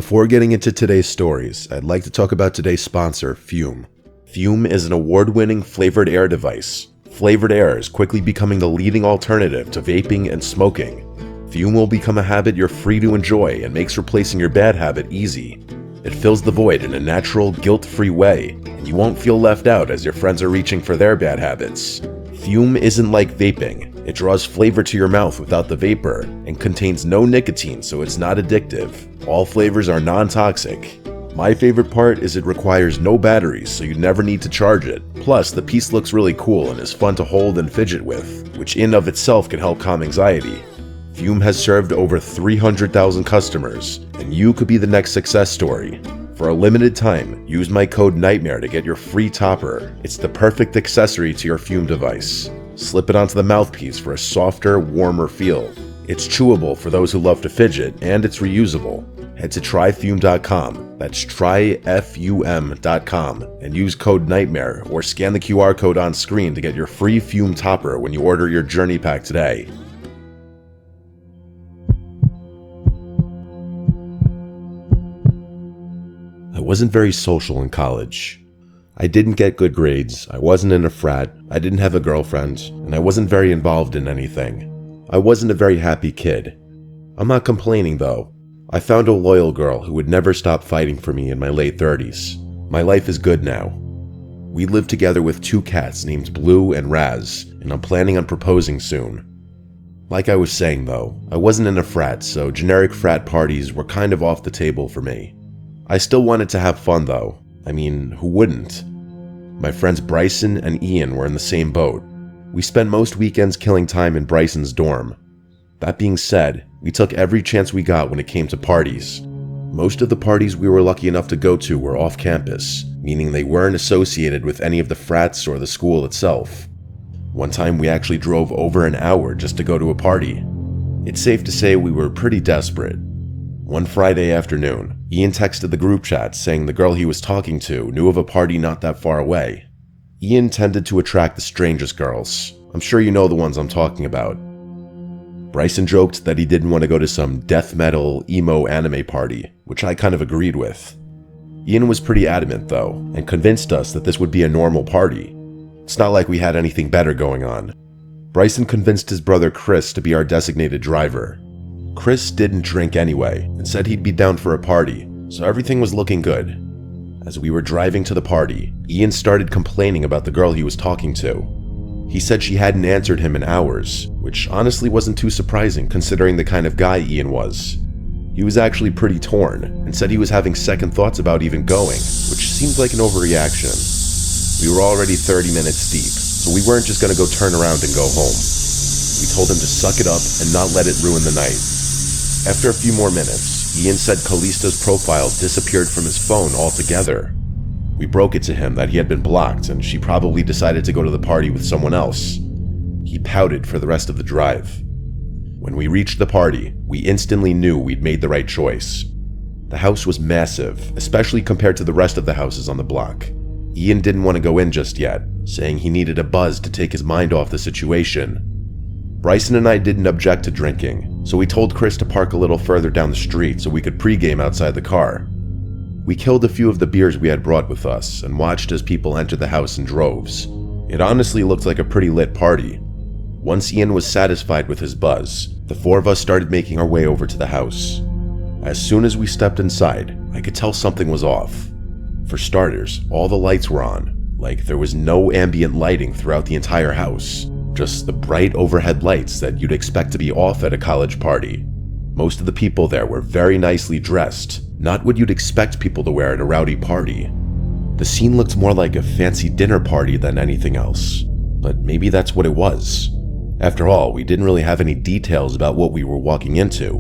Before getting into today's stories, I'd like to talk about today's sponsor, Fume. Fume is an award-winning flavored air device. Flavored air is quickly becoming the leading alternative to vaping and smoking. Fume will become a habit you're free to enjoy and makes replacing your bad habit easy. It fills the void in a natural, guilt-free way, and you won't feel left out as your friends are reaching for their bad habits. Fume isn't like vaping. It draws flavor to your mouth without the vapor and contains no nicotine, so it's not addictive. All flavors are non-toxic. My favorite part is it requires no batteries, so you never need to charge it. Plus, the piece looks really cool and is fun to hold and fidget with, which in of itself can help calm anxiety. Fume has served over 300,000 customers, and you could be the next success story. For a limited time, use my code NIGHTMARE to get your free topper. It's the perfect accessory to your Fume device. Slip it onto the mouthpiece for a softer, warmer feel. It's chewable for those who love to fidget, and it's reusable. Head to tryfume.com, that's tryfum.com, and use code NIGHTMARE or scan the QR code on screen to get your free Fume topper when you order your journey pack today. I wasn't very social in college. I didn't get good grades, I wasn't in a frat, I didn't have a girlfriend, and I wasn't very involved in anything. I wasn't a very happy kid. I'm not complaining though. I found a loyal girl who would never stop fighting for me in my late 30s. My life is good now. We live together with 2 cats named Blue and Raz, and I'm planning on proposing soon. Like I was saying though, I wasn't in a frat, so generic frat parties were kind of off the table for me. I still wanted to have fun though. I mean, who wouldn't? My friends Bryson and Ian were in the same boat. We spent most weekends killing time in Bryson's dorm. That being said, we took every chance we got when it came to parties. Most of the parties we were lucky enough to go to were off campus, meaning they weren't associated with any of the frats or the school itself. One time we actually drove over an hour just to go to a party. It's safe to say we were pretty desperate. One Friday afternoon, Ian texted the group chat saying the girl he was talking to knew of a party not that far away. Ian tended to attract the strangest girls. I'm sure you know the ones I'm talking about. Bryson joked that he didn't want to go to some death metal, emo anime party, which I kind of agreed with. Ian was pretty adamant though, and convinced us that this would be a normal party. It's not like we had anything better going on. Bryson convinced his brother Chris to be our designated driver. Chris didn't drink anyway, and said he'd be down for a party, so everything was looking good. As we were driving to the party, Ian started complaining about the girl he was talking to. He said she hadn't answered him in hours, which honestly wasn't too surprising considering the kind of guy Ian was. He was actually pretty torn, and said he was having second thoughts about even going, which seemed like an overreaction. We were already 30 minutes deep, so we weren't just gonna go turn around and go home. We told him to suck it up and not let it ruin the night. After a few more minutes, Ian said Callista's profile disappeared from his phone altogether. We broke it to him that he had been blocked and she probably decided to go to the party with someone else. He pouted for the rest of the drive. When we reached the party, we instantly knew we'd made the right choice. The house was massive, especially compared to the rest of the houses on the block. Ian didn't want to go in just yet, saying he needed a buzz to take his mind off the situation. Bryson and I didn't object to drinking, so we told Chris to park a little further down the street so we could pregame outside the car. We killed a few of the beers we had brought with us and watched as people entered the house in droves. It honestly looked like a pretty lit party. Once Ian was satisfied with his buzz, the 4 of us started making our way over to the house. As soon as we stepped inside, I could tell something was off. For starters, all the lights were on, like there was no ambient lighting throughout the entire house. Just the bright overhead lights that you'd expect to be off at a college party. Most of the people there were very nicely dressed, not what you'd expect people to wear at a rowdy party. The scene looked more like a fancy dinner party than anything else, but maybe that's what it was. After all, we didn't really have any details about what we were walking into.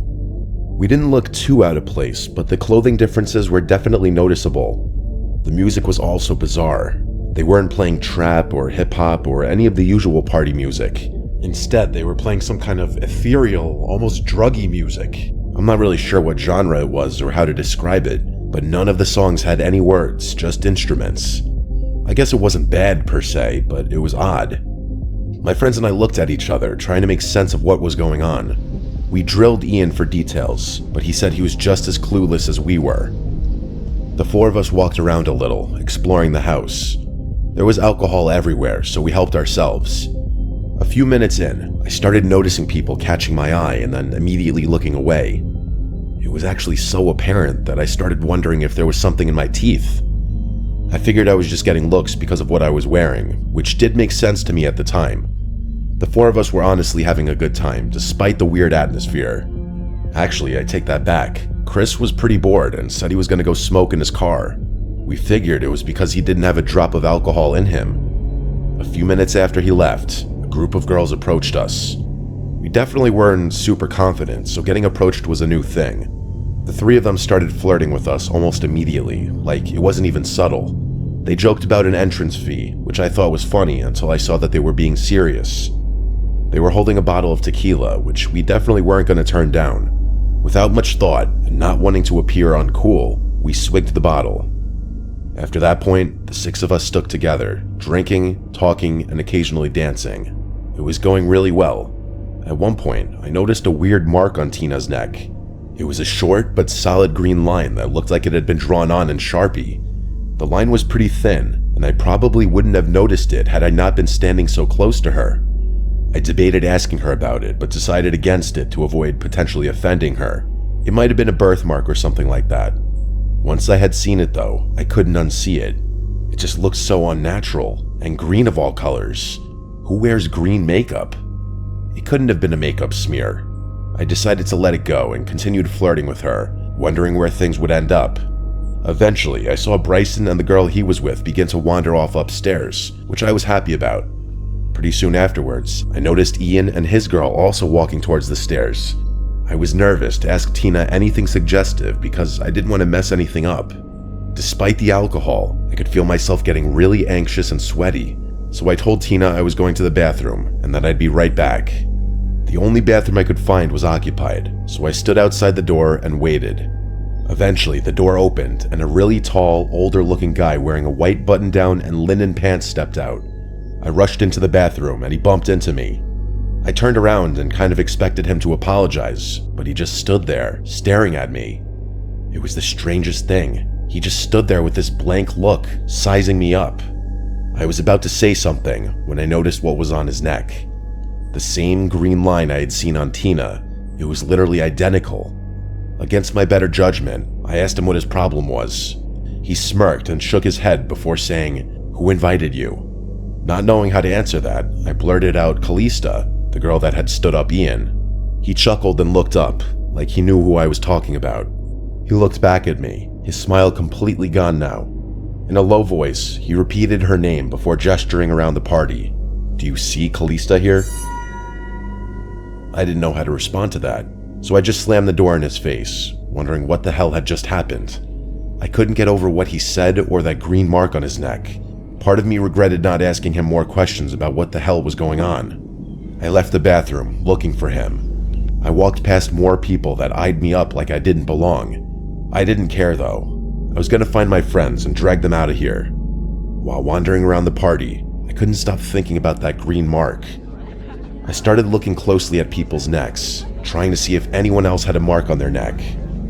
We didn't look too out of place, but the clothing differences were definitely noticeable. The music was also bizarre. They weren't playing trap or hip-hop or any of the usual party music. Instead, they were playing some kind of ethereal, almost druggy music. I'm not really sure what genre it was or how to describe it, but none of the songs had any words, just instruments. I guess it wasn't bad per se, but it was odd. My friends and I looked at each other, trying to make sense of what was going on. We drilled Ian for details, but he said he was just as clueless as we were. The four of us walked around a little, exploring the house. There was alcohol everywhere, so we helped ourselves. A few minutes in, I started noticing people catching my eye and then immediately looking away. It was actually so apparent that I started wondering if there was something in my teeth. I figured I was just getting looks because of what I was wearing, which did make sense to me at the time. The four of us were honestly having a good time, despite the weird atmosphere. Actually, I take that back. Chris was pretty bored and said he was going to go smoke in his car. We figured it was because he didn't have a drop of alcohol in him. A few minutes after he left, a group of girls approached us. We definitely weren't super confident, so getting approached was a new thing. The three of them started flirting with us almost immediately, like it wasn't even subtle. They joked about an entrance fee, which I thought was funny until I saw that they were being serious. They were holding a bottle of tequila, which we definitely weren't going to turn down. Without much thought, and not wanting to appear uncool, we swigged the bottle. After that point, the six of us stuck together, drinking, talking, and occasionally dancing. It was going really well. At one point, I noticed a weird mark on Tina's neck. It was a short but solid green line that looked like it had been drawn on in Sharpie. The line was pretty thin, and I probably wouldn't have noticed it had I not been standing so close to her. I debated asking her about it, but decided against it to avoid potentially offending her. It might have been a birthmark or something like that. Once I had seen it though, I couldn't unsee it. It just looked so unnatural, and green of all colors. Who wears green makeup? It couldn't have been a makeup smear. I decided to let it go and continued flirting with her, wondering where things would end up. Eventually, I saw Bryson and the girl he was with begin to wander off upstairs, which I was happy about. Pretty soon afterwards, I noticed Ian and his girl also walking towards the stairs. I was nervous to ask Tina anything suggestive because I didn't want to mess anything up. Despite the alcohol, I could feel myself getting really anxious and sweaty, so I told Tina I was going to the bathroom and that I'd be right back. The only bathroom I could find was occupied, so I stood outside the door and waited. Eventually, the door opened and a really tall, older-looking guy wearing a white button-down and linen pants stepped out. I rushed into the bathroom and he bumped into me. I turned around and kind of expected him to apologize, but he just stood there, staring at me. It was the strangest thing. He just stood there with this blank look, sizing me up. I was about to say something when I noticed what was on his neck. The same green line I had seen on Tina. It was literally identical. Against my better judgment, I asked him what his problem was. He smirked and shook his head before saying, "Who invited you?" Not knowing how to answer that, I blurted out Callista, the girl that had stood up Ian. He chuckled and looked up, like he knew who I was talking about. He looked back at me, his smile completely gone now. In a low voice, he repeated her name before gesturing around the party. "Do you see Callista here?" I didn't know how to respond to that, so I just slammed the door in his face, wondering what the hell had just happened. I couldn't get over what he said or that green mark on his neck. Part of me regretted not asking him more questions about what the hell was going on. I left the bathroom, looking for him. I walked past more people that eyed me up like I didn't belong. I didn't care though. I was gonna find my friends and drag them out of here. While wandering around the party, I couldn't stop thinking about that green mark. I started looking closely at people's necks, trying to see if anyone else had a mark on their neck.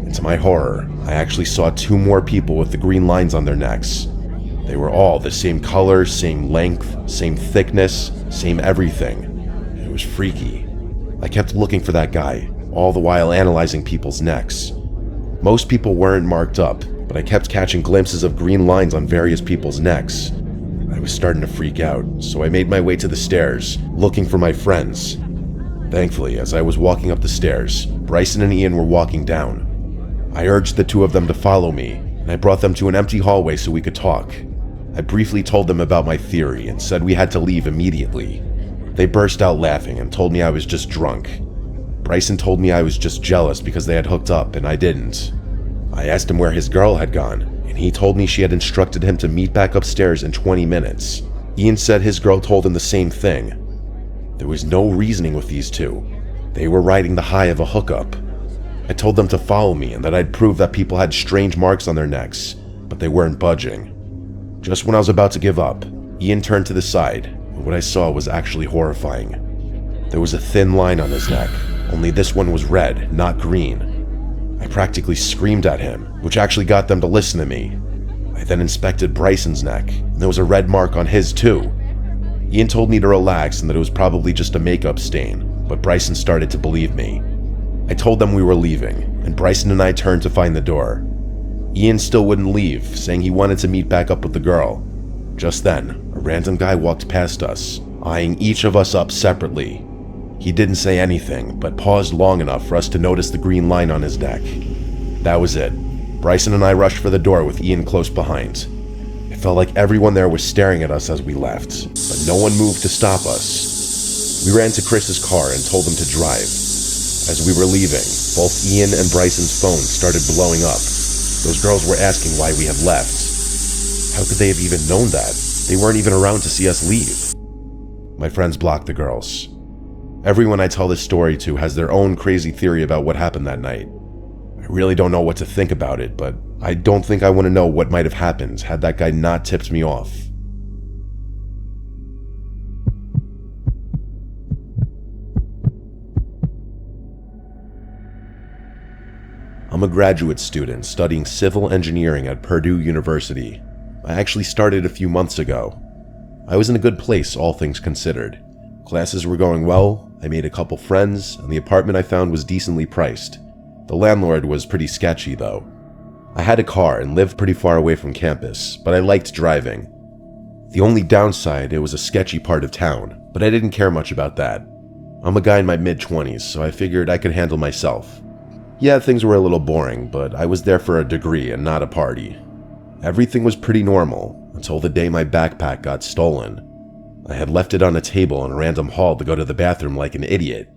And to my horror, I actually saw two more people with the green lines on their necks. They were all the same color, same length, same thickness, same everything. It was freaky. I kept looking for that guy, all the while analyzing people's necks. Most people weren't marked up, but I kept catching glimpses of green lines on various people's necks. I was starting to freak out, so I made my way to the stairs, looking for my friends. Thankfully, as I was walking up the stairs, Bryson and Ian were walking down. I urged the two of them to follow me, and I brought them to an empty hallway so we could talk. I briefly told them about my theory and said we had to leave immediately. They burst out laughing and told me I was just drunk. Bryson told me I was just jealous because they had hooked up and I didn't. I asked him where his girl had gone, and he told me she had instructed him to meet back upstairs in 20 minutes. Ian said his girl told him the same thing. There was no reasoning with these two. They were riding the high of a hookup. I told them to follow me and that I'd prove that people had strange marks on their necks, but they weren't budging. Just when I was about to give up, Ian turned to the side, and what I saw was actually horrifying. There was a thin line on his neck, only this one was red, not green. I practically screamed at him, which actually got them to listen to me. I then inspected Bryson's neck, and there was a red mark on his too. Ian told me to relax and that it was probably just a makeup stain, but Bryson started to believe me. I told them we were leaving, and Bryson and I turned to find the door. Ian still wouldn't leave, saying he wanted to meet back up with the girl. Just then, a random guy walked past us, eyeing each of us up separately. He didn't say anything, but paused long enough for us to notice the green line on his neck. That was it. Bryson and I rushed for the door with Ian close behind. It felt like everyone there was staring at us as we left, but no one moved to stop us. We ran to Chris's car and told him to drive. As we were leaving, both Ian and Bryson's phones started blowing up. Those girls were asking why we had left. How could they have even known that? They weren't even around to see us leave. My friends blocked the girls. Everyone I tell this story to has their own crazy theory about what happened that night. I really don't know what to think about it, but I don't think I want to know what might have happened had that guy not tipped me off. I'm a graduate student studying civil engineering at Purdue University. I actually started a few months ago. I was in a good place, all things considered. Classes were going well, I made a couple friends, and the apartment I found was decently priced. The landlord was pretty sketchy though. I had a car and lived pretty far away from campus, but I liked driving. The only downside, it was a sketchy part of town, but I didn't care much about that. I'm a guy in my mid-20s, so I figured I could handle myself. Yeah, things were a little boring, but I was there for a degree and not a party. Everything was pretty normal, until the day my backpack got stolen. I had left it on a table in a random hall to go to the bathroom like an idiot.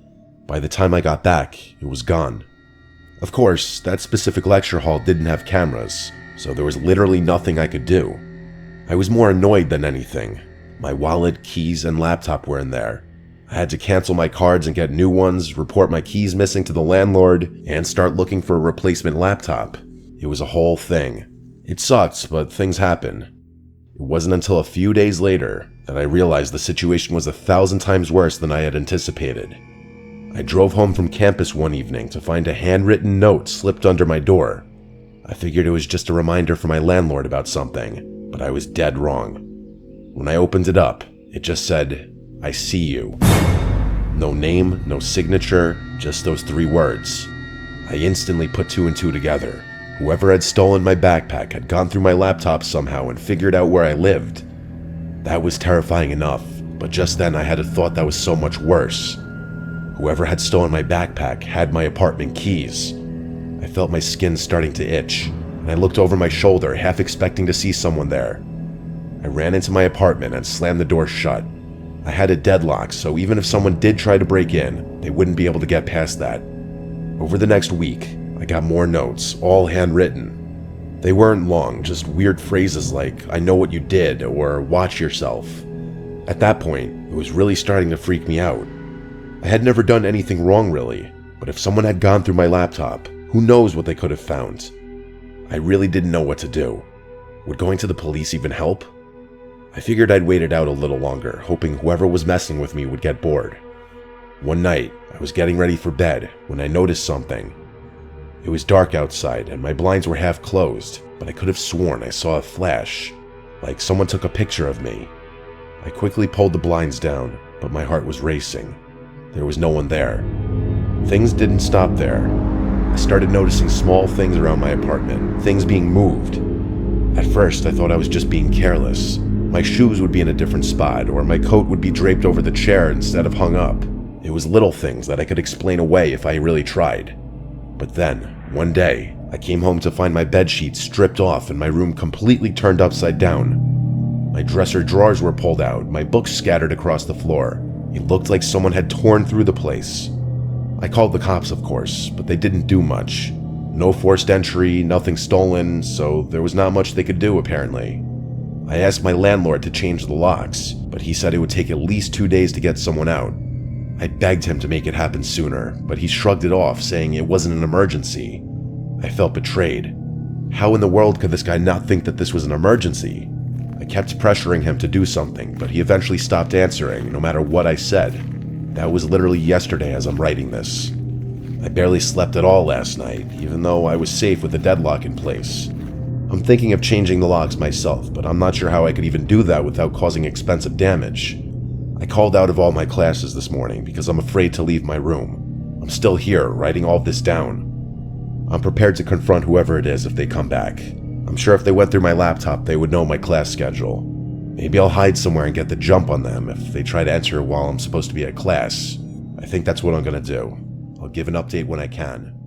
By the time I got back, it was gone. Of course, that specific lecture hall didn't have cameras, so there was literally nothing I could do. I was more annoyed than anything. My wallet, keys, and laptop were in there. I had to cancel my cards and get new ones, report my keys missing to the landlord, and start looking for a replacement laptop. It was a whole thing. It sucked, but things happen. It wasn't until a few days later that I realized the situation was 1,000 times worse than I had anticipated. I drove home from campus one evening to find a handwritten note slipped under my door. I figured it was just a reminder from my landlord about something, but I was dead wrong. When I opened it up, it just said, "I see you." No name, no signature, just those 3 words. I instantly put 2 and 2 together. Whoever had stolen my backpack had gone through my laptop somehow and figured out where I lived. That was terrifying enough, but just then I had a thought that was so much worse. Whoever had stolen my backpack had my apartment keys. I felt my skin starting to itch, and I looked over my shoulder, half expecting to see someone there. I ran into my apartment and slammed the door shut. I had a deadlock, so even if someone did try to break in, they wouldn't be able to get past that. Over the next week, I got more notes, all handwritten. They weren't long, just weird phrases like, "I know what you did," or "watch yourself." At that point, it was really starting to freak me out. I had never done anything wrong really, but if someone had gone through my laptop, who knows what they could have found? I really didn't know what to do. Would going to the police even help? I figured I'd wait it out a little longer, hoping whoever was messing with me would get bored. One night, I was getting ready for bed when I noticed something. It was dark outside and my blinds were half closed, but I could have sworn I saw a flash, like someone took a picture of me. I quickly pulled the blinds down, but my heart was racing. There was no one there. Things didn't stop there. I started noticing small things around my apartment, things being moved. At first, I thought I was just being careless. My shoes would be in a different spot, or my coat would be draped over the chair instead of hung up. It was little things that I could explain away if I really tried. But then, one day, I came home to find my bedsheets stripped off and my room completely turned upside down. My dresser drawers were pulled out, my books scattered across the floor. It looked like someone had torn through the place. I called the cops, of course, but they didn't do much. No forced entry, nothing stolen, so there was not much they could do apparently. I asked my landlord to change the locks, but he said it would take at least 2 days to get someone out. I begged him to make it happen sooner, but he shrugged it off, saying it wasn't an emergency. I felt betrayed. How in the world could this guy not think that this was an emergency? I kept pressuring him to do something, but he eventually stopped answering, no matter what I said. That was literally yesterday as I'm writing this. I barely slept at all last night, even though I was safe with the deadlock in place. I'm thinking of changing the locks myself, but I'm not sure how I could even do that without causing expensive damage. I called out of all my classes this morning because I'm afraid to leave my room. I'm still here, writing all this down. I'm prepared to confront whoever it is if they come back. I'm sure if they went through my laptop, they would know my class schedule. Maybe I'll hide somewhere and get the jump on them if they try to enter while I'm supposed to be at class. I think that's what I'm gonna do. I'll give an update when I can.